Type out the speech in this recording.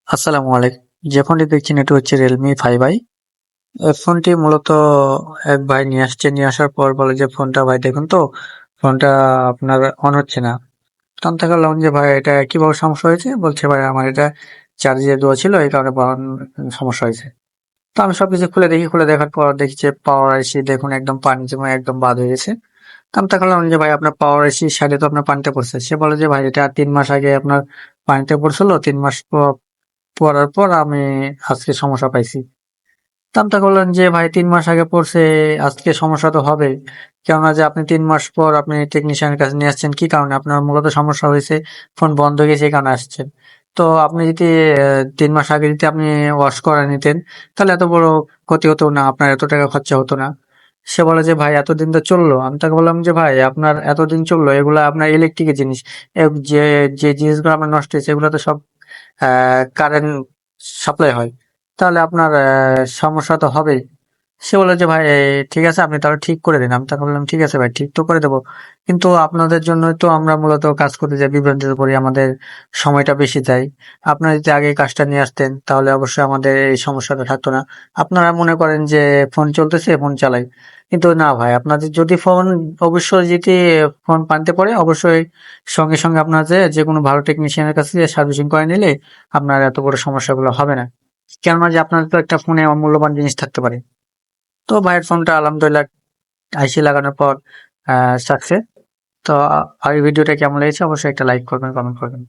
আসসালামু আলাইকুম। যে ফোনটি দেখছেন এটি হচ্ছে Realme 5i। এই ফোনটি মূলত এক ভাই নিয়ে আসছে। নিয়ে আসার পর বলে যে ফোনটা ভাই দেখুন তো, ফোনটা আপনার অন হচ্ছে না। তো আমি তাকে বললাম যে ভাই এটা কিভাবে সমস্যা হয়েছে? বলছে ভাই আমার এটা চার্জে দেওয়া ছিল এই কারণে সমস্যা হয়েছে। তো আমি সবকিছু খুলে দেখি, খুলে দেখার পর দেখি যে পাওয়ার আইসি দেখুন একদম পানি জমে একদম বাদ হয়ে গেছে। তো আমি তাকে বললাম যে ভাই আপনার পাওয়ার আইসি সাইডে তো আপনার পানিতে পড়ছে। সে বলে যে ভাই এটা ৩ মাস আগে আপনার পানিতে পড়ছিল, ৩ মাস পড়ার পর আমি আজকে সমস্যা পাইছি। তো আমি তাকে বললাম যে ভাই ৩ মাস আগে পড়ছে, আজকে সমস্যা তো হবে। কেননা যে আপনি ৩ মাস পর আপনি টেকনিশিয়ানের কাছে নিয়ে আসছেন কি কারণে? আপনার মূলত সমস্যা হয়েছে, ফোন বন্ধ হয়ে গেছে এই কারণে আসছেন। তো আপনি যদি ৩ মাস আগে যদি আপনি ওয়াশ করে নিতেন, তাহলে এত বড় ক্ষতি হতো না, আপনার এত টাকা খরচা হতো না। সে বলে যে ভাই এতদিন তো চললো। আমি তাকে বললাম যে ভাই আপনার এতদিন চললো, এগুলা আপনার ইলেকট্রিকের জিনিস। যে যে জিনিসগুলো আপনার নষ্ট হয়েছে এগুলো তো সব কারেন্ট সাপ্লাই হয়। তাহলে আপনার সমস্যা তো হবেই। সে বলল যে, "ভাই ঠিক আছে আপনি তাহলে ঠিক করে দিন।" আমি তাকে বললাম, "ঠিক আছে ভাই ঠিক তো করে দেব। কিন্তু আপনাদের জন্যই তো আমরা মূলত কাজ করতে যাই, বিভ্রান্তিতে পড়ি, আমাদের সময়টা বেশি যায়। আপনারা যদি আগেই কাজটা নিয়ে আসতেন তাহলে অবশ্যই আমাদের এই সমস্যাটা থাকতো না।" আপনারা মনে করেন যে ফোন চলতেছে, ফোন চালাই। কিন্তু না ভাই আপনাদের যদি ফোন অবশ্যই যদি ফোন পানিতে পড়ে অবশ্যই সঙ্গে, সঙ্গে আপনার যেকোনো ভালো টেকনিশিয়ানের কাছে যেয়ে সার্ভিসিং করে নিলে আপনার এত বড় সমস্যাগুলো হবে না। কেননা যে আপনার তো একটা ফোনে অমূল্যবান জিনিস থাকতে পারে। তো ভাইয়ের ফোনটা আলহামদুলিল্লাহ আইসি লাগানোর পর সাকসেস। তো আর এই ভিডিওটা কেমন লেগেছে অবশ্যই একটা লাইক করবেন, কমেন্ট করবেন।